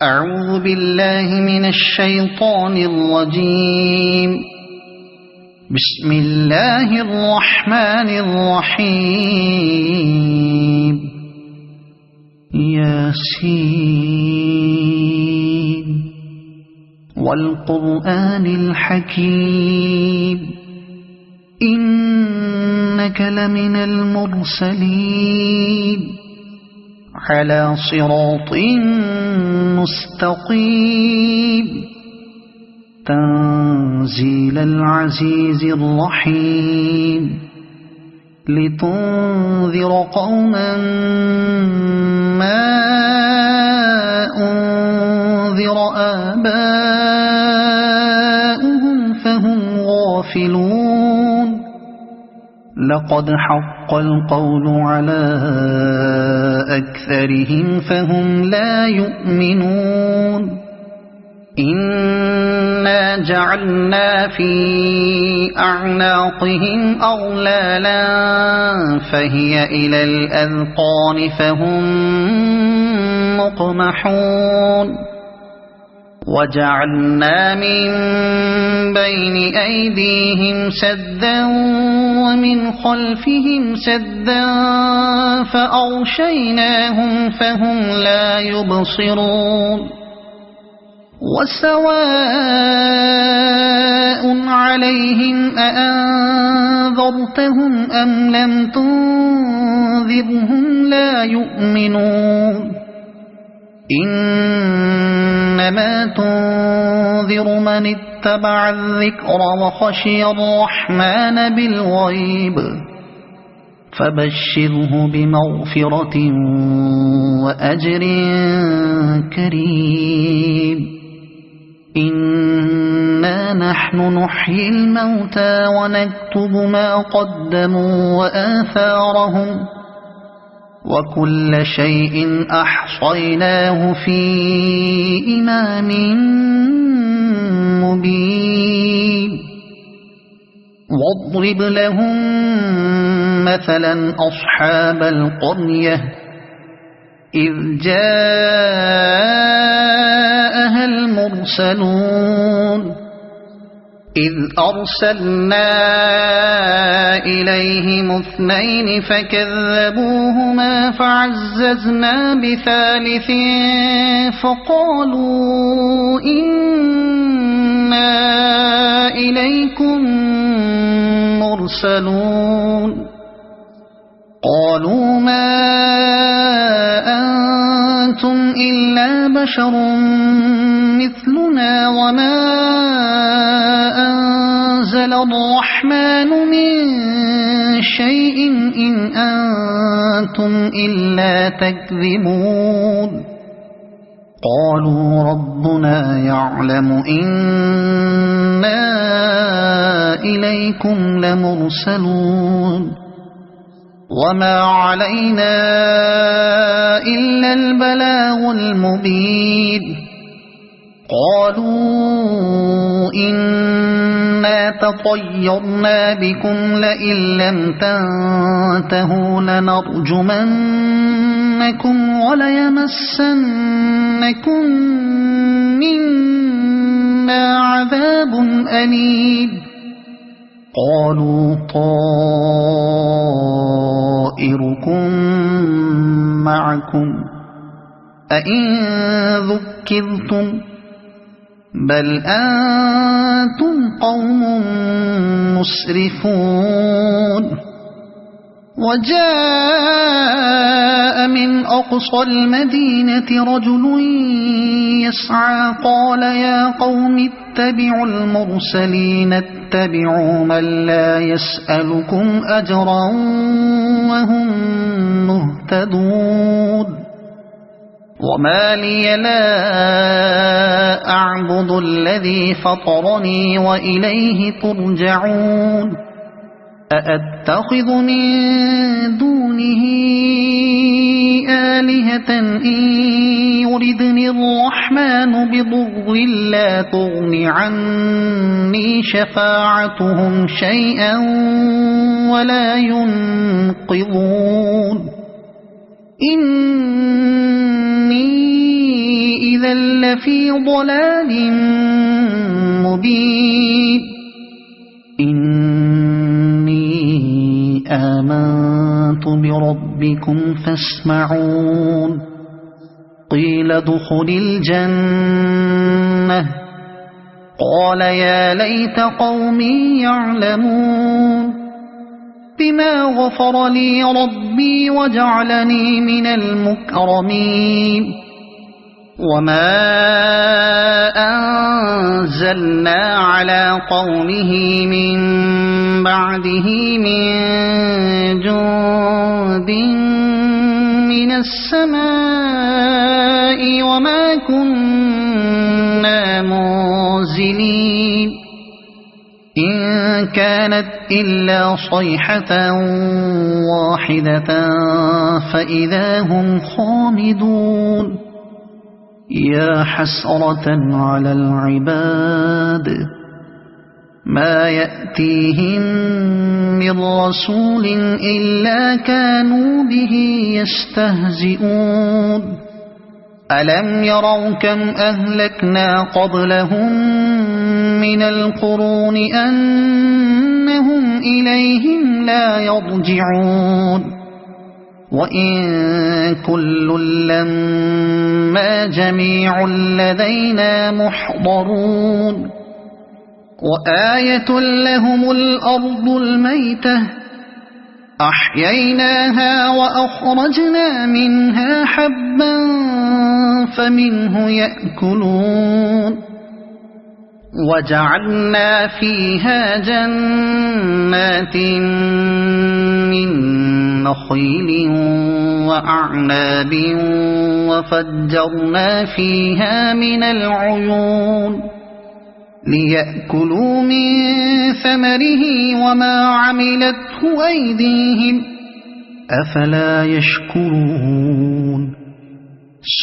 أعوذ بالله من الشيطان الرجيم. بسم الله الرحمن الرحيم. ياسين والقرآن الحكيم إنك لمن المرسلين على صراط مستقيم تنزيل العزيز الرحيم لتنذر قوما ما أنذر آباؤهم فهم غافلون. لقد حق القول على أكثرهم فهم لا يؤمنون. إنا جعلنا في أعناقهم أغلالا فهي إلى الأذقان فهم مقمحون. وجعلنا من بين أيديهم سدا ومن خلفهم سدا فأغشيناهم فهم لا يبصرون. وسواء عليهم أأنذرتهم أم لم تنذرهم لا يؤمنون. إنما تنذر من اتبع الذكر وخشي الرحمن بالغيب فبشره بمغفرة وأجر كريم. إنا نحن نحيي الموتى ونكتب ما قدموا وآثارهم وكل شيء أحصيناه في إمام مبين. واضرب لهم مثلا أصحاب القرية إذ جاءها المرسلون إذ أرسلنا إليهم اثنين فكذبوهما فعززنا بثالث فقالوا إنا إليكم مرسلون. قالوا ما أنتم إلا بشر مثلنا وما أنزل الرحمن من شيء إن أنتم إلا تكذبون. قالوا ربنا يعلم إنا إليكم لمرسلون وما علينا إلا البلاغ المبين. قالوا إنا تطيرنا بكم لئن لم تنتهوا لنرجمنكم وليمسنكم منا عذاب أليم. قالوا طائركم معكم أئن ذكرتم بل أنتم قوم مسرفون. وجاء من أقصى المدينة رجل يسعى قال يا قوم اتبعوا المرسلين اتبعوا من لا يسألكم أجرا وهم مهتدون. وما لي لا أعبد الذي فطرني وإليه ترجعون. أأتخذ من دونه آلهة إن يردني الرحمن بضر لا تغن عني شفاعتهم شيئا ولا ينقذون. إني إذا لفي ضلال مبين إني آمنت بربكم فاسمعون قيل ادخل الجنة قال يا ليت قومي يعلمون بما غفر لي ربي وجعلني من المكرمين وما أنزلنا على قومه من بعده من جند من السماء وما كنا منزلين إن كانت إلا صيحة واحدة فإذا هم خامدون يا حسرة على العباد ما يأتيهم من رسول إلا كانوا به يستهزئون ألم يروا كم أهلكنا قبلهم من القرون أنهم إليهم لا يرجعون وإن كل لما جميع لدينا محضرون وآية لهم الأرض الميتة أحييناها وأخرجنا منها حبا فمنه يأكلون وجعلنا فيها جنات من نخيل وأعناب وفجرنا فيها من العيون ليأكلوا من ثمره وما عملته أيديهم أفلا يشكرون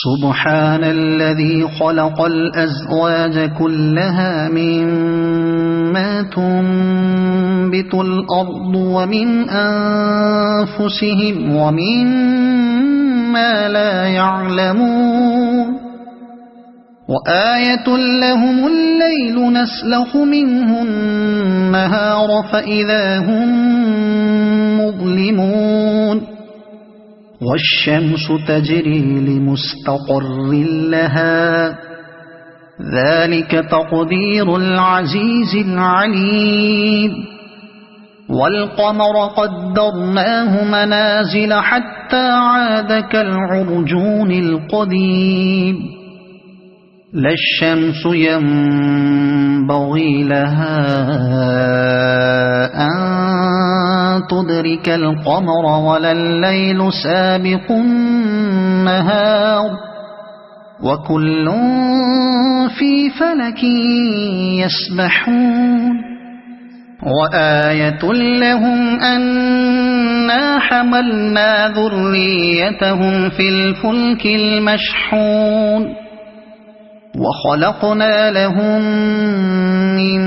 سبحان الذي خلق الأزواج كلها مما تنبت الأرض ومن أنفسهم ومما لا يعلمون وآية لهم الليل نسلخ منه النهار فإذا هم مظلمون والشمس تجري لمستقر لها ذلك تقدير العزيز العليم والقمر قدرناه منازل حتى عاد كالعرجون القديم لا الشمس ينبغي لها أن تدرك القمر ولا الليل سابق النهار وكل في فلك يسبحون وآية لهم أنا حملنا ذريتهم في الفلك المشحون وخلقنا لهم من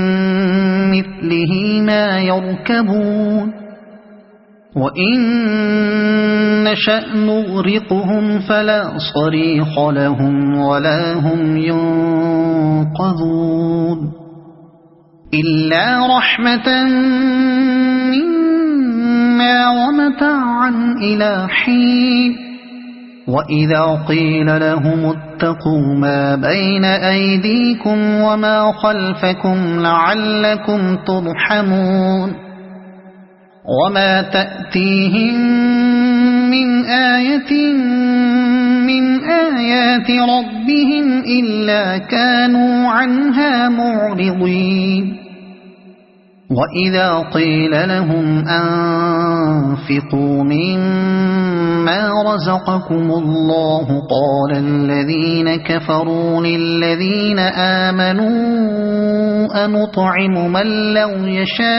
مثله ما يركبون وإن نشأ نغرقهم فلا صريخ لهم ولا هم ينقذون إلا رحمة منا ومتاعا إلى حين وإذا قيل لهم اتقوا ما بين أيديكم وما خلفكم لعلكم ترحمون وما تأتيهم من آية من آيات ربهم إلا كانوا عنها معرضين وإذا قيل لهم أنفقوا مما رزقكم الله قال الذين كفروا للذين آمنوا أنطعم من لو يشاء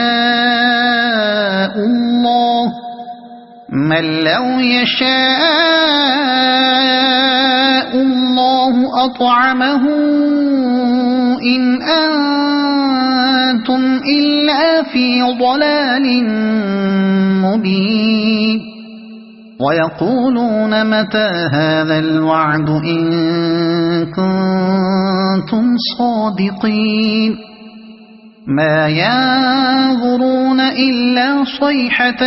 الله أطعمه إن أنتم إلا في ضلال مبين ويقولون متى هذا الوعد إن كنتم صادقين ما ينظرون إلا صيحة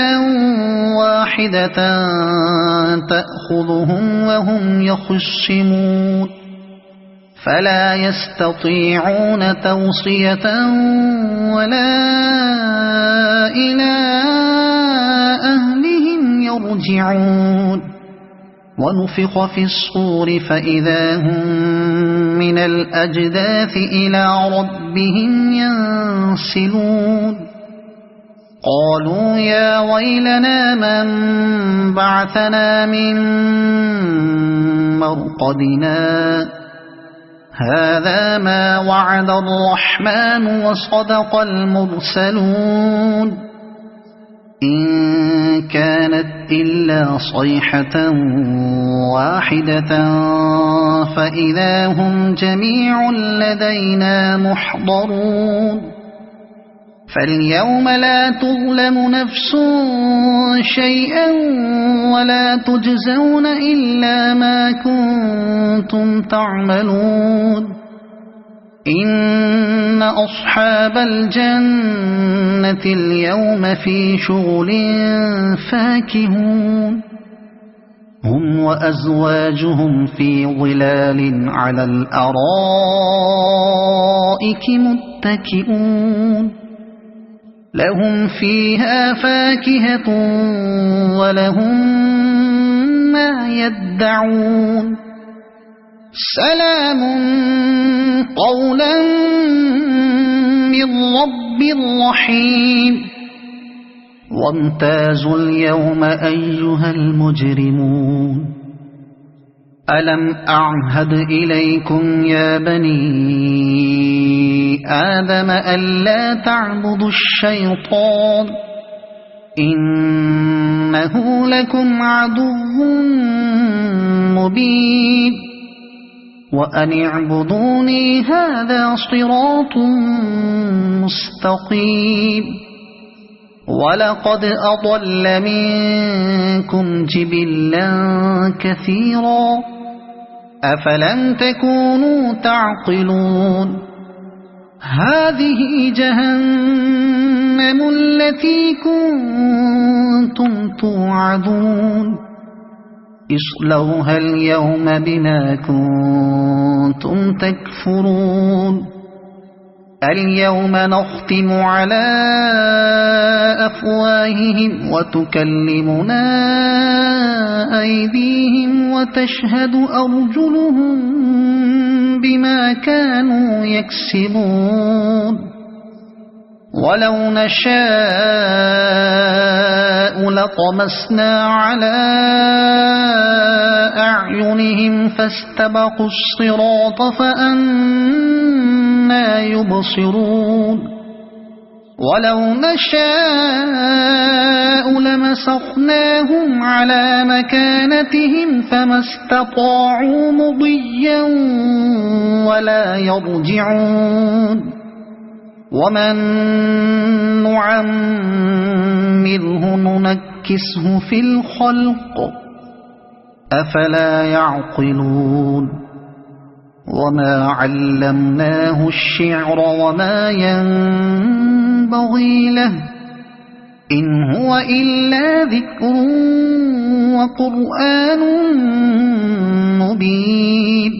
واحدة تأخذهم وهم يخصمون فلا يستطيعون توصية ولا إلى أهلهم يرجعون ونفخ في الصور فإذا هم من الأجداث إلى ربهم ينسلون قالوا يا ويلنا من بعثنا من مرقدنا هذا ما وعد الرحمن وصدق المرسلون إن كانت إلا صيحة واحدة فإذا هم جميع لدينا محضرون فاليوم لا تظلم نفس شيئا ولا تجزون إلا ما كنتم تعملون إن أصحاب الجنة اليوم في شغل فاكهون هم وأزواجهم في ظلال على الأرائك متكئون لهم فيها فاكهة ولهم ما يدعون سلام قولا من رب رحيم وامتازوا اليوم أيها المجرمون ألم أعهد إليكم يا بني آدم ألا تعبدوا الشيطان إنه لكم عدو مبين وأن اعبدوني هذا صراط مستقيم ولقد أضل منكم جبلا كثيرا أفلم تكونوا تعقلون هذه جهنم التي كنتم توعدون اصلوها اليوم بما كنتم تكفرون اليوم نختم على أفواههم وتكلمنا أيديهم وتشهد أرجلهم بما كانوا يكسبون ولو نشاء لطمسنا على أعينهم فاستبقوا الصراط فأنى يبصرون ولو نشاء لمسخناهم على مكانتهم فما استطاعوا مضيا ولا يرجعون ومن نعمره ننكسه في الخلق أفلا يعقلون وما علمناه الشعر وما ينبغي له إن هو إلا ذكر وقرآن مبين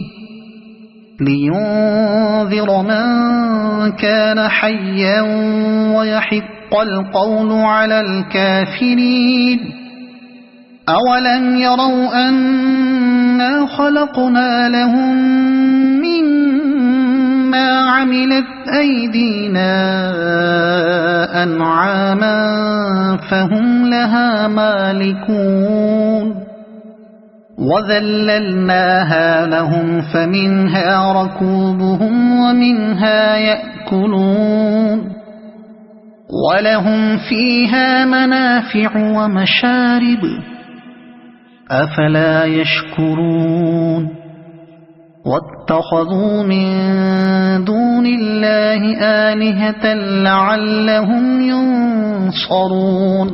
لينذر من كان حيا ويحق القول على الكافرين أولم يروا أنا خلقنا لهم مما عملت أيدينا أنعاما فهم لها مالكون وذللناها لهم فمنها ركوبهم ومنها يأكلون ولهم فيها منافع ومشارب أفلا يشكرون واتخذوا من دون الله آلهة لعلهم ينصرون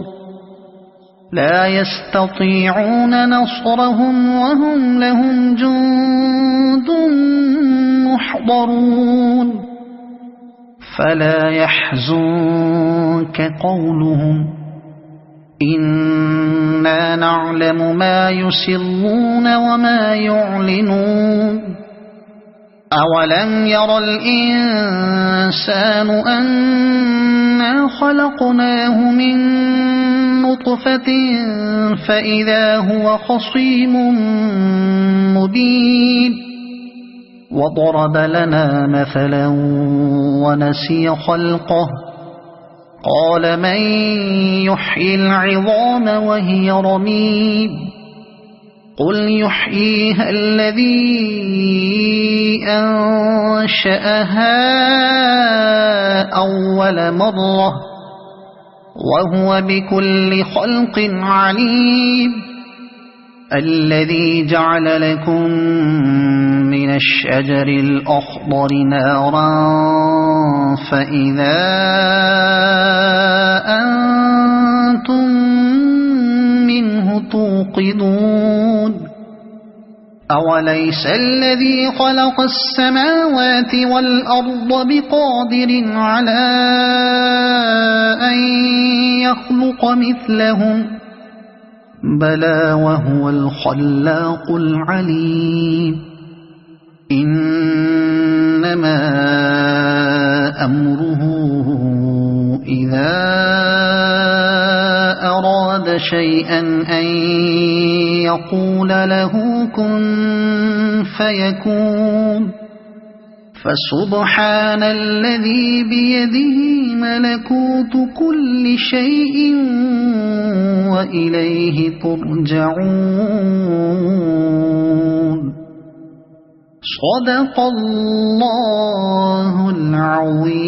لا يستطيعون نصرهم وهم لهم جند محضرون فلا يحزنك قولهم إنا نعلم ما يسرون وما يعلنون أولم ير الإنسان أنا خلقناه من نطفة فإذا هو خصيم مبين وضرب لنا مثلا ونسي خلقه قال من يحيي العظام وهي رميم قل يحييها الذي أنشأها أول مرة وهو بكل خلق عليم الذي جعل لكم من الشجر الأخضر نارا فإذا أنتم منه توقدون أوليس الذي خلق السماوات والأرض بقادر على أن يخلق مثلهم بلى وهو الخلاق العليم إنما أمره إذا أراد شيئا أن يقول له كن فيكون فسبحان الذي بيده ملكوت كل شيء وإليه ترجعون صدق الله العظيم.